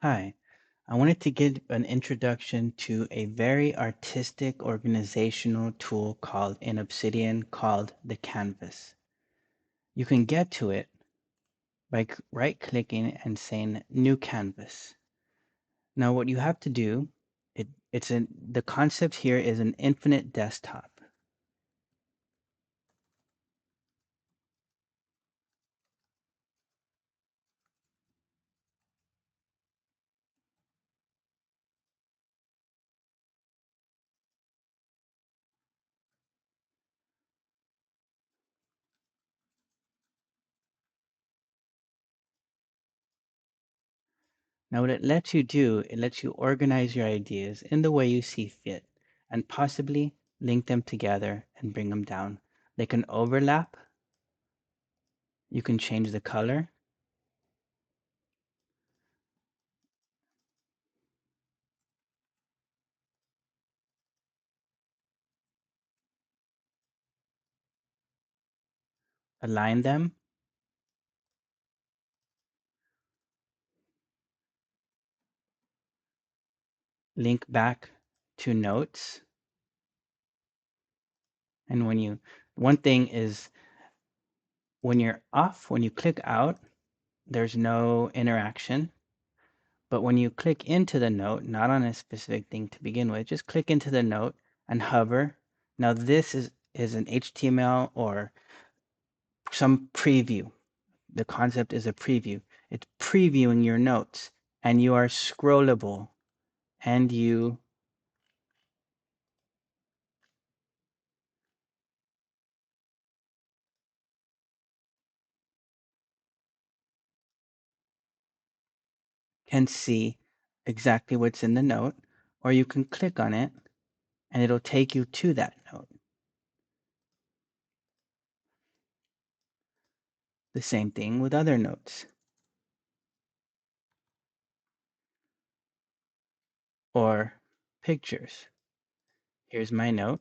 Hi, I wanted to give an introduction to a very artistic organizational tool called in Obsidian called the Canvas. You can get to it by right-clicking and saying New Canvas. Now, what you have to do, the concept here is an infinite desktop. Now, what it lets you do, it lets you organize your ideas in the way you see fit and possibly link them together and bring them down. They can overlap. You can change the color. Align them, link back to notes. And one thing is when you're off, when you click out, there's no interaction. But when you click into the note, not on a specific thing to begin with, just click into the note and hover. Now this is an HTML or some preview. The concept is a preview. It's previewing your notes and you are scrollable and you can see exactly what's in the note, or you can click on it and it'll take you to that note. The same thing with other notes. Or pictures. Here's my note.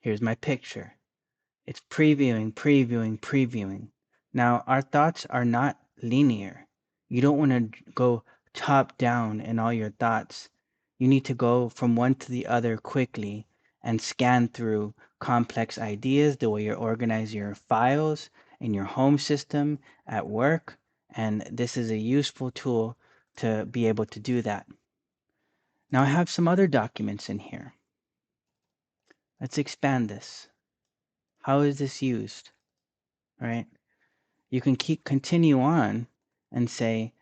Here's my picture. It's previewing, previewing, previewing. Now, our thoughts are not linear. You don't want to go top down in all your thoughts. You need to go from one to the other quickly and scan through complex ideas, the way you organize your files in your home system, at work, and this is a useful tool to be able to do that. Now I have some other documents in here. Let's expand this. How is this used? All right. You can continue on and say,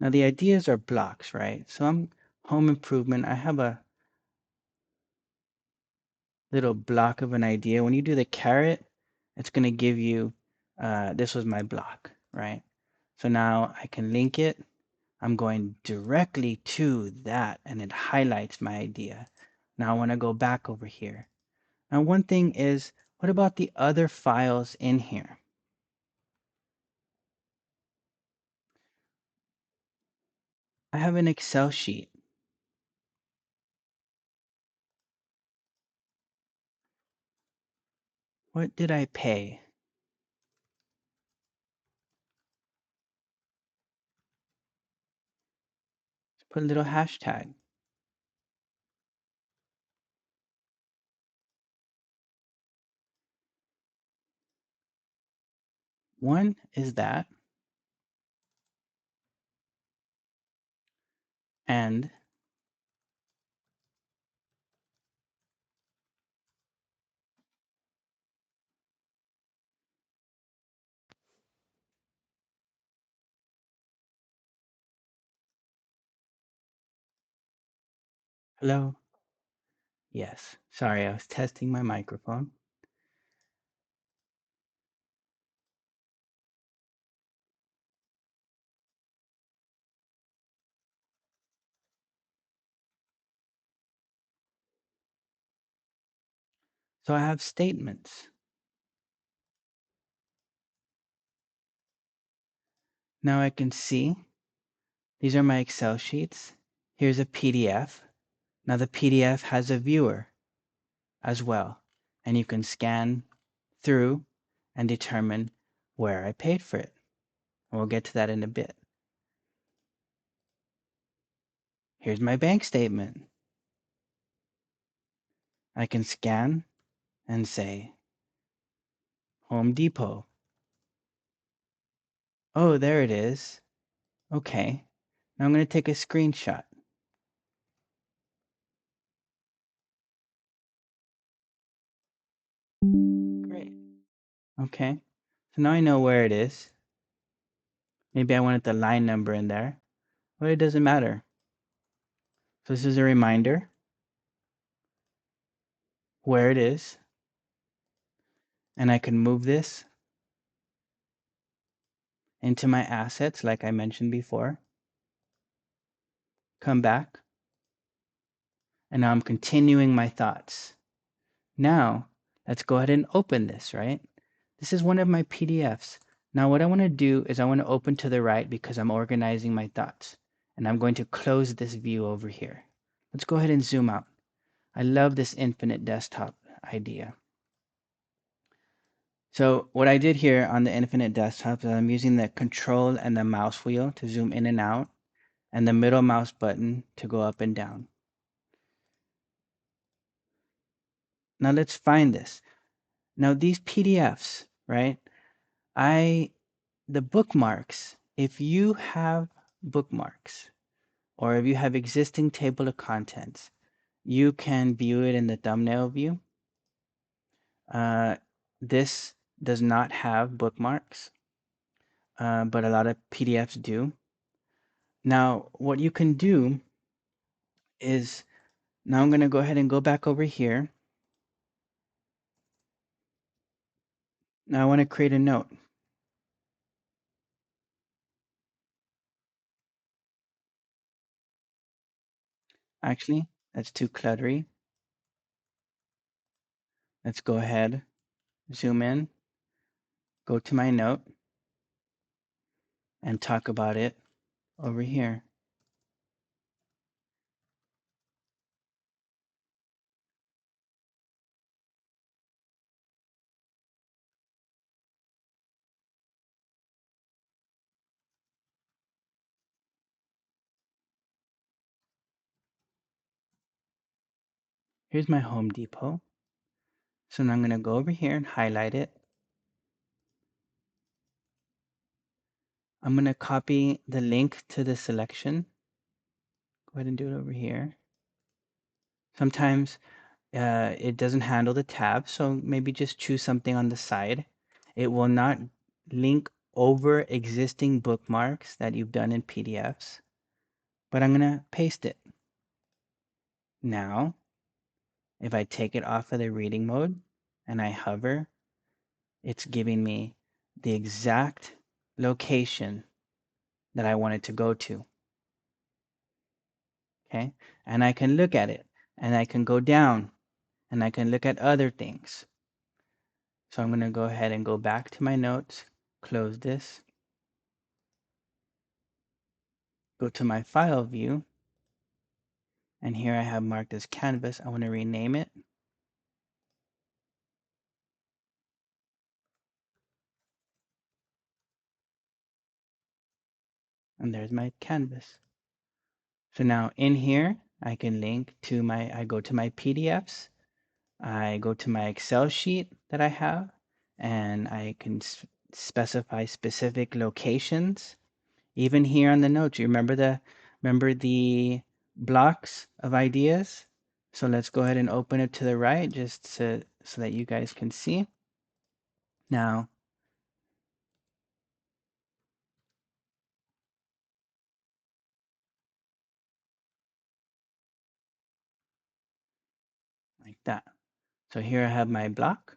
now the ideas are blocks, right? So I'm home improvement. I have a little block of an idea. When you do the caret, it's going to give you, this was my block, right? So now I can link it. I'm going directly to that and it highlights my idea. Now I want to go back over here. Now one thing is, what about the other files in here? I have an Excel sheet. What did I pay? Put a little hashtag. One is that, and hello. Yes, sorry, I was testing my microphone. So I have statements. Now I can see these are my Excel sheets. Here's a PDF. Now the PDF has a viewer as well. and you can scan through and determine where I paid for it. And we'll get to that in a bit. Here's my bank statement. I can scan and say Home Depot. Oh, there it is. Okay. Now I'm going to take a screenshot. Great. Okay. So now I know where it is. Maybe I wanted the line number in there, but it doesn't matter. So this is a reminder where it is, and I can move this into my assets like I mentioned before. Come back, and now I'm continuing my thoughts. Now, let's go ahead and open this, right? This is one of my PDFs. Now what I want to do is I want to open to the right because I'm organizing my thoughts. And I'm going to close this view over here. Let's go ahead and zoom out. I love this infinite desktop idea. So what I did here on the infinite desktop is I'm using the control and the mouse wheel to zoom in and out, and the middle mouse button to go up and down. Now let's find this. Now these PDFs, right? The bookmarks, if you have bookmarks or if you have existing table of contents, you can view it in the thumbnail view. This does not have bookmarks, but a lot of PDFs do. Now, what you can do is, now I'm going to go ahead and go back over here. Now I want to create a note. Actually, that's too cluttery. Let's go ahead, zoom in, go to my note, and talk about it over here. Here's my Home Depot. So now I'm going to go over here and highlight it. I'm going to copy the link to the selection. Go ahead and do it over here. Sometimes it doesn't handle the tab, so maybe just choose something on the side. It will not link over existing bookmarks that you've done in PDFs, but I'm going to paste it. Now, if I take it off of the reading mode and I hover, it's giving me the exact location that I want it to go to. Okay, and I can look at it, and I can go down, and I can look at other things. So I'm going to go ahead and go back to my notes, close this, go to my file view, and here I have marked as canvas. I want to rename it. And there's my canvas. So now in here, I can link to I go to my PDFs, I go to my Excel sheet that I have, and I can specify specific locations. Even here on the notes, you remember the blocks of ideas? So let's go ahead and open it to the right just so that you guys can see. Now, like that. So here I have my block.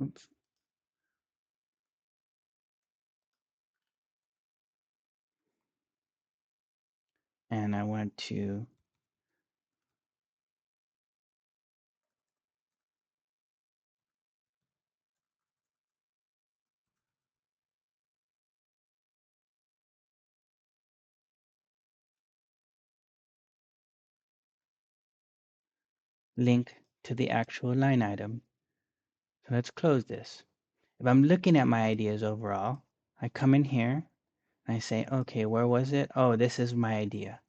Oops. And I want to link to the actual line item. So let's close this. If I'm looking at my ideas overall, I come in here and I say, okay, where was it? Oh, this is my idea.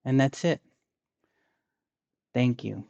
And that's it. Thank you.